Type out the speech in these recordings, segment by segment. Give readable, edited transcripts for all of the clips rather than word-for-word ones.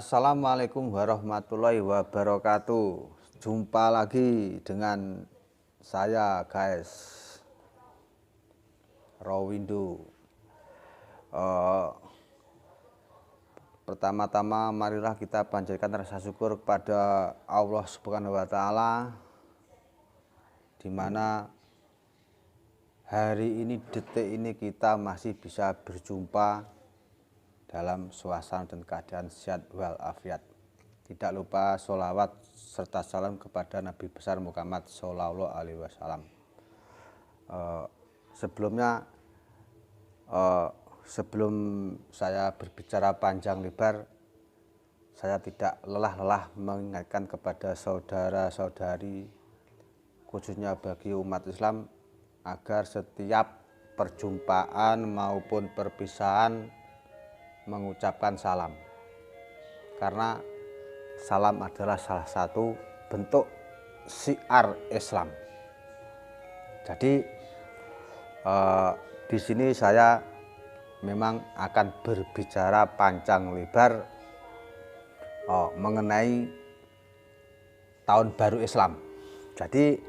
Assalamualaikum warahmatullahi wabarakatuh. Jumpa lagi dengan saya guys, Rowindo. Pertama-tama marilah kita panjatkan rasa syukur kepada Allah Subhanahu wa Ta'ala, di mana hari ini, detik ini kita masih bisa berjumpa dalam suasana dan keadaan sehat walafiat. Tidak lupa sholawat serta salam kepada Nabi besar Muhammad Shallallahu Alaihi Wasallam. Sebelum saya berbicara panjang lebar, saya tidak lelah-lelah mengingatkan kepada saudara-saudari, khususnya bagi umat Islam, agar setiap perjumpaan maupun perpisahan mengucapkan salam, karena salam adalah salah satu bentuk syiar Islam. Jadi di sini saya memang akan berbicara panjang lebar mengenai tahun baru Islam. Jadi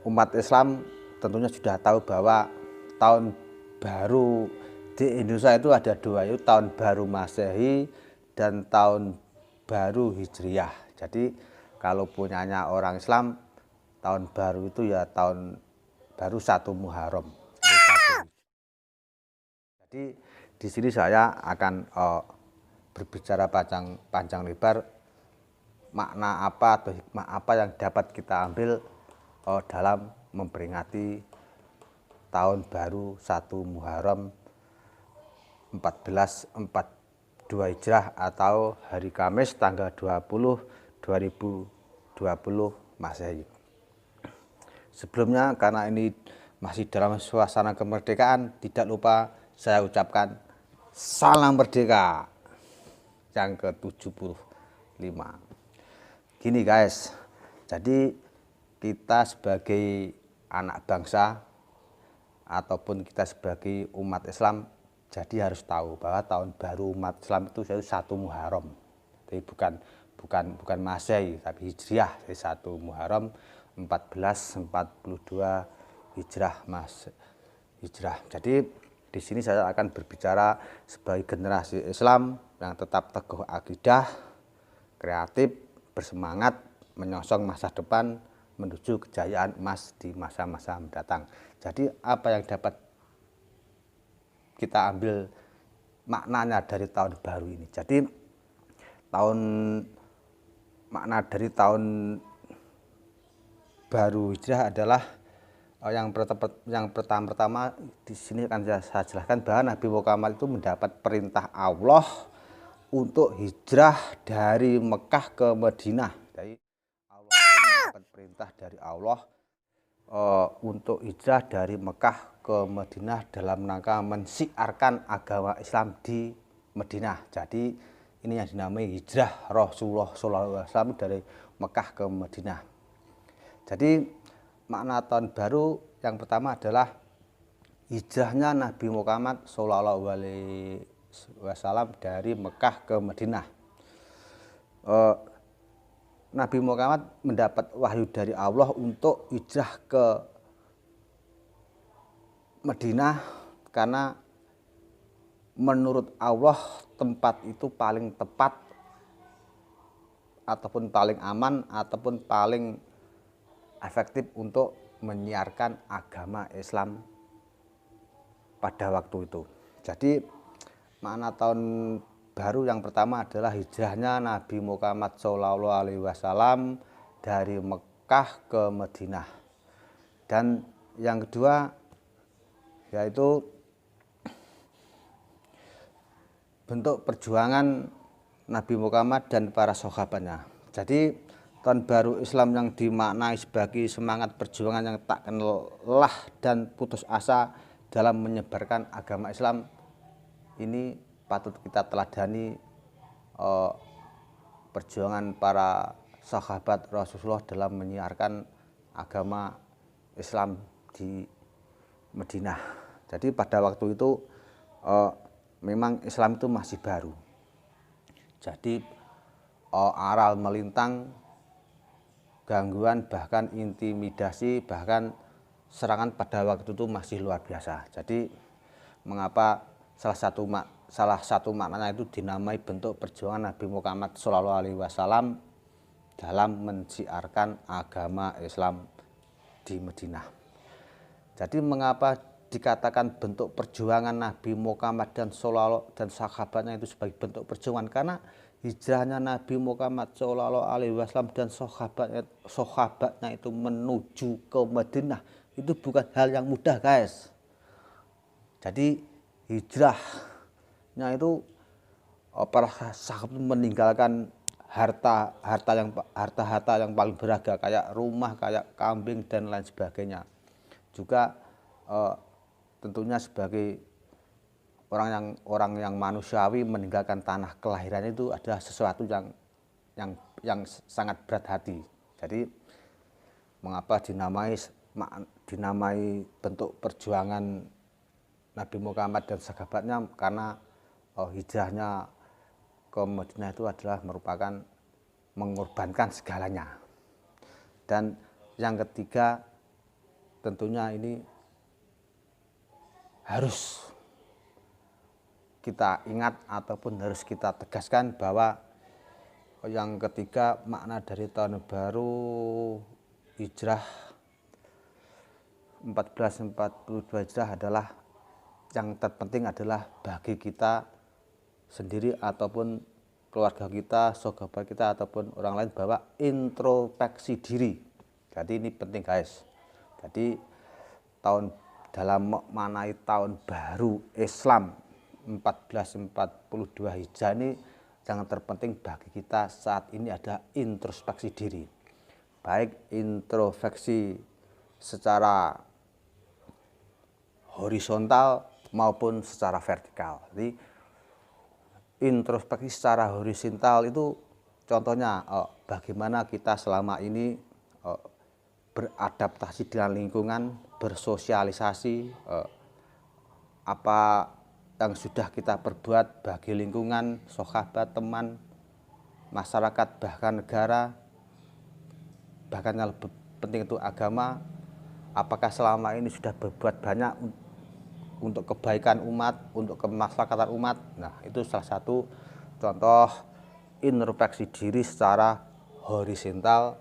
umat Islam tentunya sudah tahu bahwa tahun baru di Indonesia itu ada dua, yaitu tahun baru Masehi dan tahun baru Hijriyah. Jadi kalau punyanya orang Islam, tahun baru itu ya tahun baru 1 Muharram. Jadi di sini saya akan berbicara panjang lebar makna apa atau hikmah apa yang dapat kita ambil dalam memperingati tahun baru 1 Muharram 1442 Hijrah atau hari Kamis tanggal 20 2020 Masehi. Sebelumnya, karena ini masih dalam suasana kemerdekaan, tidak lupa saya ucapkan salam merdeka yang ke-75. Gini guys, jadi kita sebagai anak bangsa ataupun kita sebagai umat Islam, jadi harus tahu bahwa tahun baru umat Islam itu 1 Muharram. Jadi bukan Masehi tapi Hijriah, jadi 1 Muharram 1442 Hijrah. Jadi di sini saya akan berbicara sebagai generasi Islam yang tetap teguh akidah, kreatif, bersemangat, menyongsong masa depan menuju kejayaan emas di masa-masa mendatang. Jadi apa yang dapat kita ambil maknanya dari tahun baru ini? Jadi makna dari tahun baru Hijrah adalah yang pertama di sini akan saya jelaskan bahwa Nabi Muhammad itu mendapat perintah Allah untuk hijrah dari Mekah ke Madinah. Jadi Allah itu mendapat perintah dari Allah untuk hijrah dari Mekah ke Madinah dalam rangka mensiarkan agama Islam di Madinah. Jadi ini yang dinamai hijrah Rasulullah SAW dari Mekah ke Madinah. Jadi makna tahun baru yang pertama adalah hijrahnya Nabi Muhammad SAW dari Mekah ke Madinah. Nabi Muhammad mendapat wahyu dari Allah untuk hijrah ke Madinah karena menurut Allah tempat itu paling tepat ataupun paling aman ataupun paling efektif untuk menyiarkan agama Islam pada waktu itu. Jadi makna tahun baru yang pertama adalah hijrahnya Nabi Muhammad SAW dari Mekah ke Madinah. Dan yang kedua yaitu bentuk perjuangan Nabi Muhammad dan para sahabatnya. Jadi tahun baru Islam yang dimaknai sebagai semangat perjuangan yang tak kenal lelah dan putus asa dalam menyebarkan agama Islam, ini patut kita teladani perjuangan para sahabat Rasulullah dalam menyiarkan agama Islam di Madinah. Jadi pada waktu itu memang Islam itu masih baru. Jadi aral melintang, gangguan, bahkan intimidasi, bahkan serangan pada waktu itu masih luar biasa. Jadi mengapa salah satu maknanya itu dinamai bentuk perjuangan Nabi Muhammad SAW dalam mensiarkan agama Islam di Madinah. Jadi mengapa dikatakan bentuk perjuangan Nabi Muhammad dan sahabatnya itu sebagai bentuk perjuangan? Karena hijrahnya Nabi Muhammad SAW dan sahabatnya itu menuju ke Madinah itu bukan hal yang mudah, guys. Jadi hijrahnya itu para sahabat meninggalkan harta yang paling berharga kayak rumah, kayak kambing dan lain sebagainya. Juga tentunya sebagai orang yang manusiawi, meninggalkan tanah kelahiran itu adalah sesuatu yang sangat berat hati. Jadi mengapa dinamai bentuk perjuangan Nabi Muhammad dan sahabatnya? Karena hijrahnya ke Madinah itu adalah merupakan mengorbankan segalanya. Dan yang ketiga, tentunya ini harus kita ingat ataupun harus kita tegaskan bahwa yang ketiga, makna dari tahun baru hijrah 1442 hijrah adalah yang terpenting adalah bagi kita sendiri ataupun keluarga kita, sahabat kita ataupun orang lain, bahwa introspeksi diri. Jadi ini penting, guys. Jadi dalam memaknai tahun baru Islam 1442 Hijrah ini yang terpenting bagi kita saat ini adalah introspeksi diri. Baik introspeksi secara horizontal maupun secara vertikal. Jadi introspeksi secara horizontal itu contohnya bagaimana kita selama ini beradaptasi dengan lingkungan, bersosialisasi, apa yang sudah kita perbuat bagi lingkungan, sahabat, teman, masyarakat, bahkan negara, bahkan yang lebih penting itu agama. Apakah selama ini sudah berbuat banyak untuk kebaikan umat, untuk kemaslahatan umat? Nah, itu salah satu contoh introspeksi diri secara horizontal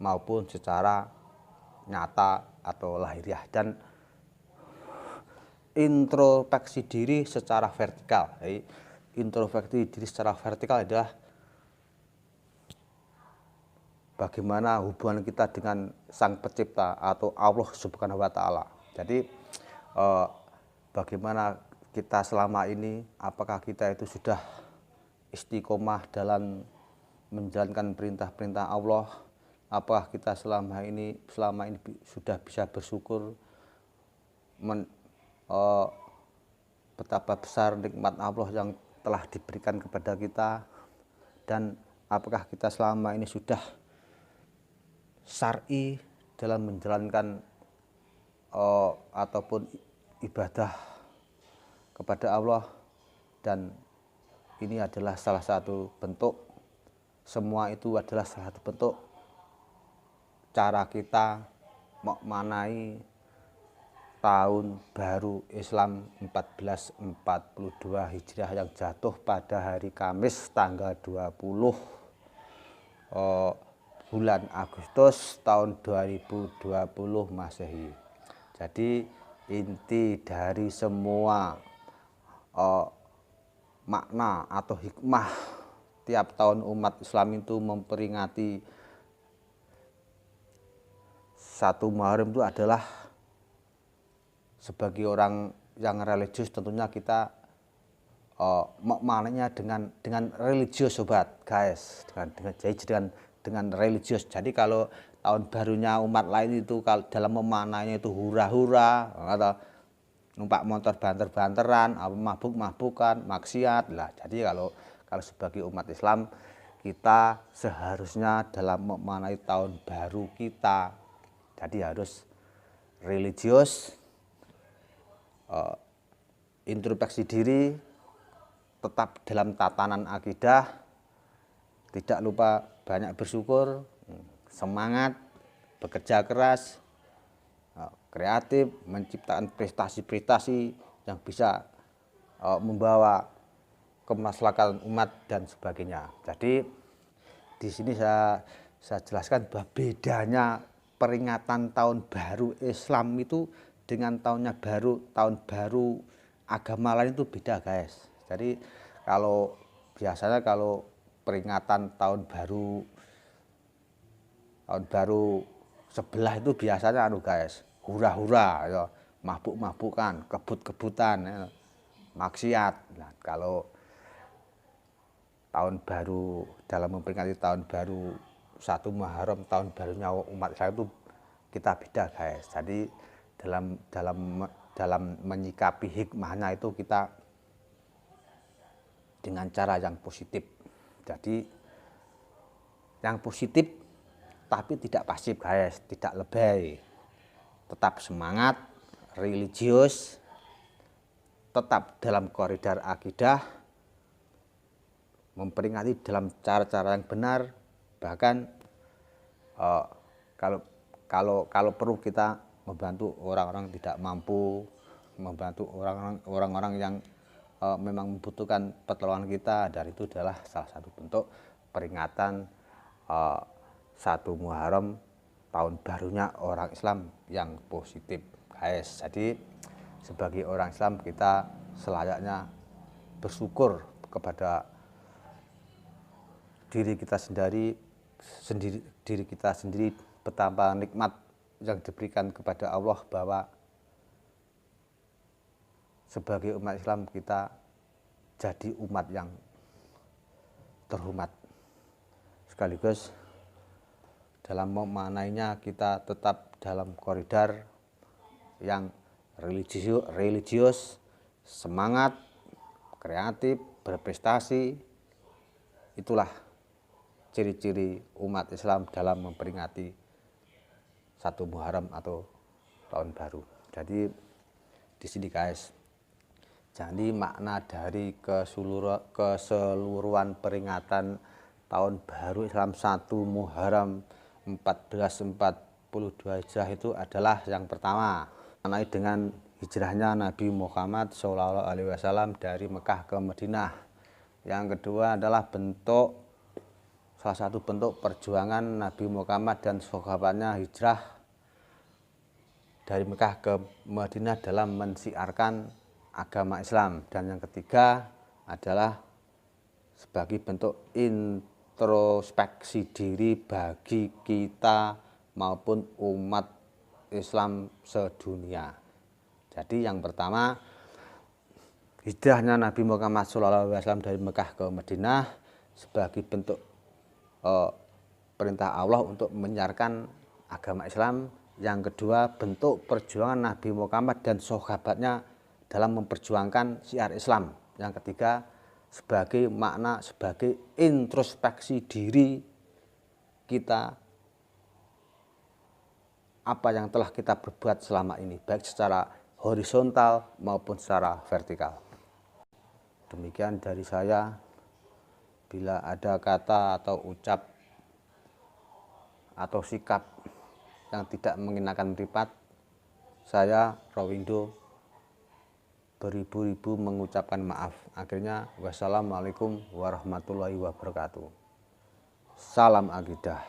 maupun secara nyata atau lahiriah. Dan introspeksi diri secara vertikal. Jadi introspeksi diri secara vertikal adalah bagaimana hubungan kita dengan Sang Pencipta atau Allah Subhanahu wa Ta'ala. Jadi bagaimana kita selama ini, apakah kita itu sudah istiqomah dalam menjalankan perintah-perintah Allah? Apakah kita selama ini sudah bisa bersyukur betapa besar nikmat Allah yang telah diberikan kepada kita? Dan apakah kita selama ini sudah syar'i dalam menjalankan ataupun ibadah kepada Allah? Dan ini adalah salah satu bentuk, semua itu adalah salah satu bentuk cara kita memaknai tahun baru Islam 1442 Hijriah yang jatuh pada hari Kamis tanggal 20 bulan Agustus tahun 2020 Masehi. Jadi inti dari semua makna atau hikmah tiap tahun umat Islam itu memperingati 1 Muharram itu adalah sebagai orang yang religius, tentunya kita maknanya dengan religius, sobat, guys, dengan religius. Jadi kalau tahun barunya umat lain itu kalau dalam memaknainya itu hura-hura atau numpak motor banter-banteran, mabuk-mabukan, maksiat lah. Jadi kalau sebagai umat Islam, kita seharusnya dalam memaknai tahun baru kita, jadi harus religius, introspeksi diri, tetap dalam tatanan akidah, tidak lupa banyak bersyukur, semangat, bekerja keras, kreatif, menciptakan prestasi-prestasi yang bisa membawa kemaslahatan umat dan sebagainya. Jadi di sini saya jelaskan bahwa bedanya peringatan tahun baru Islam itu dengan tahun baru agama lain itu beda, guys. Jadi biasanya kalau peringatan tahun baru sebelah itu biasanya guys, hura-hura ya, mabuk-mabukan, kebut-kebutan ya, maksiat. Nah, kalau tahun baru dalam memperingati tahun baru 1 Muharram, tahun barunya umat Islam itu kita beda, guys. Jadi dalam menyikapi hikmahnya itu kita dengan cara yang positif. Jadi yang positif tapi tidak pasif, guys, tidak lebay. Tetap semangat, religius, tetap dalam koridor akidah, memperingati dalam cara-cara yang benar. Bahkan kalau perlu kita membantu orang-orang tidak mampu, membantu orang-orang yang memang membutuhkan pertolongan kita, dan itu adalah salah satu bentuk peringatan 1 Muharram, tahun barunya orang Islam yang positif, guys. Jadi sebagai orang Islam kita selayaknya bersyukur kepada diri kita sendiri betapa nikmat yang diberikan kepada Allah, bahwa sebagai umat Islam kita jadi umat yang terhormat. Sekaligus dalam memaknainya kita tetap dalam koridor yang religius, semangat, kreatif, berprestasi. Itulah ciri-ciri umat Islam dalam memperingati 1 Muharram atau tahun baru. Jadi di sini, guys, jadi makna dari keseluruhan peringatan tahun baru Islam 1 Muharram 1442 Hijrah itu adalah yang pertama, mengenai dengan hijrahnya Nabi Muhammad SAW dari Mekah ke Madinah. Yang kedua adalah salah satu bentuk perjuangan Nabi Muhammad dan sahabatnya hijrah dari Mekah ke Madinah dalam mensiarkan agama Islam. Dan yang ketiga adalah sebagai bentuk introspeksi diri bagi kita maupun umat Islam sedunia. Jadi yang pertama, hijrahnya Nabi Muhammad SAW dari Mekah ke Madinah sebagai bentuk perintah Allah untuk menyiarkan agama Islam. Yang kedua, bentuk perjuangan Nabi Muhammad dan sahabatnya dalam memperjuangkan syiar Islam. Yang ketiga, sebagai introspeksi diri kita, apa yang telah kita perbuat selama ini, baik secara horizontal maupun secara vertikal. Demikian dari saya. Bila ada kata atau ucap atau sikap yang tidak mengenakan mripat, saya Rowindo beribu-ribu mengucapkan maaf. Akhirnya, wassalamualaikum warahmatullahi wabarakatuh. Salam akidah.